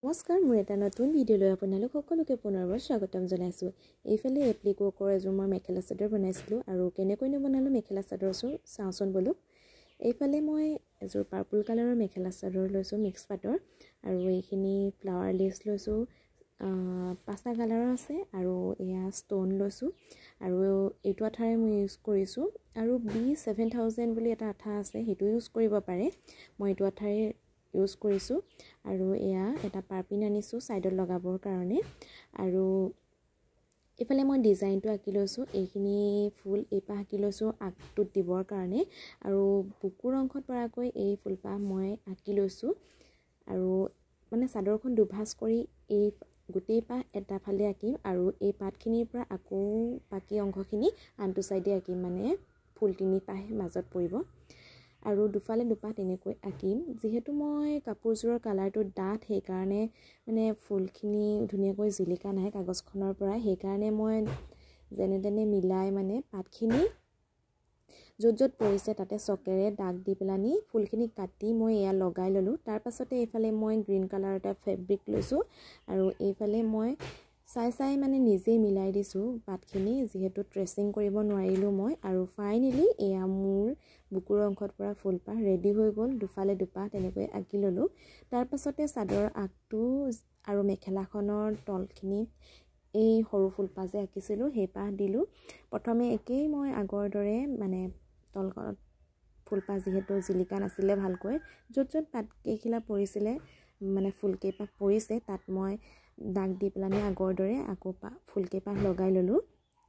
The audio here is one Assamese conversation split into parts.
নমস্কাৰ, মোৰ এটা নতুন ভিডিঅ'লৈ আপোনালোক সকলোকে পুনৰবাৰ স্বাগতম জনাইছোঁ। এইফালে এপ্লিক ৱৰ্কৰ এযোৰ মই মেখেলা চাদৰ বনাইছিলোঁ আৰু কেনেকৈনো বনালোঁ মেখেলা চাদৰযোৰ চাওঁচোন বোলো। এইফালে মই এযোৰ পাৰ্পল কালাৰৰ মেখেলা চাদৰ লৈছোঁ মিক্স পাটৰ আৰু এইখিনি ফ্লাৱাৰ লেছ লৈছোঁ, 5টা কালাৰৰ আছে আৰু এয়া ষ্ট'ন লৈছোঁ আৰু এইটো আঠাৰে মই ইউজ কৰিছোঁ আৰু B7000 বুলি এটা আঠা আছে, সেইটো ইউজ কৰিব পাৰে। মই এইটো আঠাৰে ইউজ কৰিছোঁ আৰু এয়া এটা পাৰ্পিন আনিছোঁ ছাইডত লগাবৰ কাৰণে আৰু এইফালে মই ডিজাইনটো আঁকি লৈছোঁ। এইখিনি ফুল এইপাহ আঁকি লৈছোঁ আগটোত দিবৰ কাৰণে আৰু বুকুৰ অংশত পৰাকৈ এই ফুলপাহ মই আঁকি লৈছোঁ আৰু মানে চাদৰখন দুভাঁজ কৰি এই গোটেই পাহ এটা ফালে আঁকিম আৰু এই পাতখিনিৰ পৰা আকৌ বাকী অংশখিনি আনটো চাইডে আঁকিম, মানে ফুল তিনি পাহে মাজত পৰিব আৰু দুফালে দুপাহ তেনেকৈ আঁকিম। যিহেতু মই কাপোৰযোৰৰ কালাৰটো ডাঠ, সেইকাৰণে মানে ফুলখিনি ধুনীয়াকৈ জিলিকা নাই কাগজখনৰ পৰা, সেইকাৰণে মই যেনে তেনে মিলাই মানে পাতখিনি য'ত য'ত পৰিছে তাতে চকেৰে দাগ দি পেলানি ফুলখিনি কাটি মই এয়া লগাই ল'লোঁ। তাৰ পাছতে এইফালে মই গ্ৰীণ কালাৰ এটা ফেব্ৰিক লৈছোঁ আৰু এইফালে মই চাই মানে নিজেই মিলাই দিছোঁ পাতখিনি, যিহেতু ট্ৰেচিং কৰিব নোৱাৰিলোঁ মই। আৰু ফাইনেলি এয়া মোৰ বুকুৰ অংশত পৰা ফুলপাহ ৰেডি হৈ গ'ল, দুফালে দুপাহ তেনেকৈ আঁকি ল'লোঁ। তাৰ পাছতে চাদৰৰ আগটো আৰু মেখেলাখনৰ তলখিনিত এই সৰু ফুলপাহ যে আঁকিছিলোঁ সেই পাহ দিলোঁ। প্ৰথমে একেই মই আগৰ দৰে মানে তলখনত ফুলপাহ যিহেতু জিলিকা নাছিলে ভালকৈ, য'ত য'ত পাতকেইখিলা পৰিছিলে মানে ফুলকেইপাহ পৰিছে তাত মই দাগ দি পেলানি আগৰ দৰে আকৌ ফুলকেইপাহ লগাই ল'লোঁ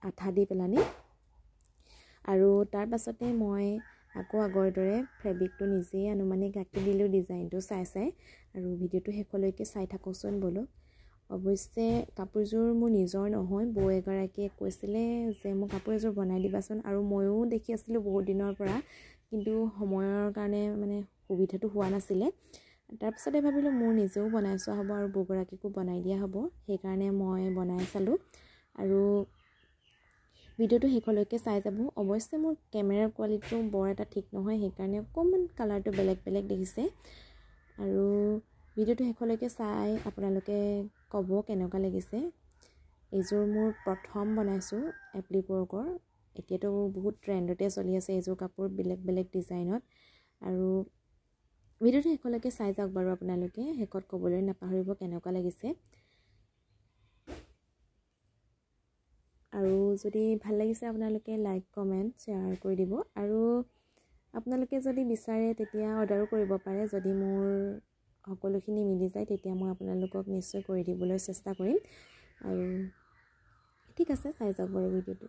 আঠা দি পেলানি আৰু তাৰ পাছতে মই আকৌ আগৰ দৰে ফেব্ৰিকটো নিজেই আনুমানিক আঁকি দিলোঁ ডিজাইনটো চাই আৰু ভিডিঅ'টো শেষলৈকে চাই থাকোঁচোন বোলো। অৱশ্যে কাপোৰযোৰ মোৰ নিজৰ নহয়, বৌ এগৰাকীয়ে কৈছিলে যে মোক কাপোৰ এযোৰ বনাই দিবাচোন আৰু ময়ো দেখি আছিলোঁ বহুত দিনৰ পৰা, কিন্তু সময়ৰ কাৰণে মানে সুবিধাটো হোৱা নাছিলে। তাৰপিছতে ভাবিলোঁ মোৰ নিজেও বনাই চোৱা হ'ব আৰু বৌগৰাকীকো বনাই দিয়া হ'ব, সেইকাৰণে মই বনাই চালোঁ আৰু ভিডিঅ'টো শেষলৈকে চাই যাব। অৱশ্যে মোৰ কেমেৰাৰ কোৱালিটিটো বৰ এটা ঠিক নহয়, সেইকাৰণে অকণমান কালাৰটো বেলেগ বেলেগ দেখিছে আৰু ভিডিঅ'টো শেষলৈকে চাই আপোনালোকে ক'ব কেনেকুৱা লাগিছে। এইযোৰ মোৰ প্ৰথম বনাইছোঁ এপ্লিক ৱৰ্কৰ, এতিয়াতো বহুত ট্ৰেণ্ডতে চলি আছে এইযোৰ কাপোৰ বেলেগ বেলেগ ডিজাইনত আৰু ভিডিঅ'টো শেষলৈকে চাই যাওক বাৰু আপোনালোকে, শেষত ক'বলৈ নাপাহৰিব কেনেকুৱা লাগিছে। আৰু যদি ভাল লাগিছে আপোনালোকে লাইক কমেণ্ট শ্বেয়াৰ কৰি দিব আৰু আপোনালোকে যদি বিচাৰে তেতিয়া অৰ্ডাৰো কৰিব পাৰে। যদি মোৰ সকলোখিনি মিলি যায় তেতিয়া মই আপোনালোকক নিশ্চয় কৰি দিবলৈ চেষ্টা কৰিম আৰু ঠিক আছে, চাই যাওক বাৰু ভিডিঅ'টো।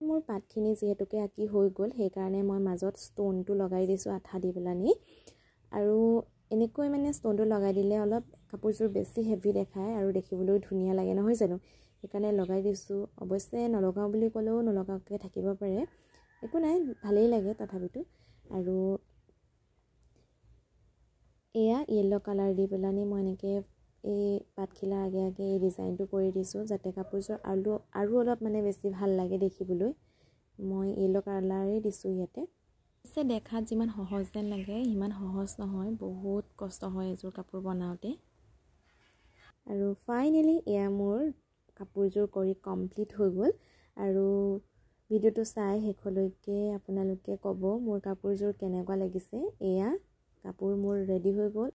মোৰ পাতখিনি যিহেতুকে আঁকি হৈ গ'ল, সেইকাৰণে মই মাজত ষ্ট'নটো লগাই দিছোঁ আঠা দি পেলানি আৰু এনেকৈ মানে ষ্ট'নটো লগাই দিলে অলপ কাপোৰযোৰ বেছি হেভি দেখায় আৰু দেখিবলৈও ধুনীয়া লাগে নহয় জানো, সেইকাৰণে লগাই দিছোঁ। অৱশ্যে নলগাওঁ বুলি ক'লেও নলগাওঁকৈ থাকিব পাৰে, একো নাই, ভালেই লাগে তথাপিতো। আৰু এয়া য়েল্ল' কালাৰ দি পেলানি মই এনেকৈ এই পাতখিলাৰ আগে আগে এই ডিজাইনটো কৰি দিছোঁ যাতে কাপোৰযোৰ আৰু অলপ মানে বেছি ভাল লাগে দেখিবলৈ। মই য়েল্ল' কালাৰেই দিছোঁ ইয়াতে। পিছে দেখাত যিমান সহজ যেন লাগে সিমান সহজ নহয়, বহুত কষ্ট হয় এযোৰ কাপোৰ বনাওঁতে। আৰু ফাইনেলি এয়া মোৰ কাপোৰযোৰ কৰি কমপ্লিট হৈ গ'ল আৰু ভিডিঅ'টো চাই শেষলৈকে আপোনালোকে ক'ব মোৰ কাপোৰযোৰ কেনেকুৱা লাগিছে। এয়া কাপোৰ মোৰ ৰেডি হৈ গ'ল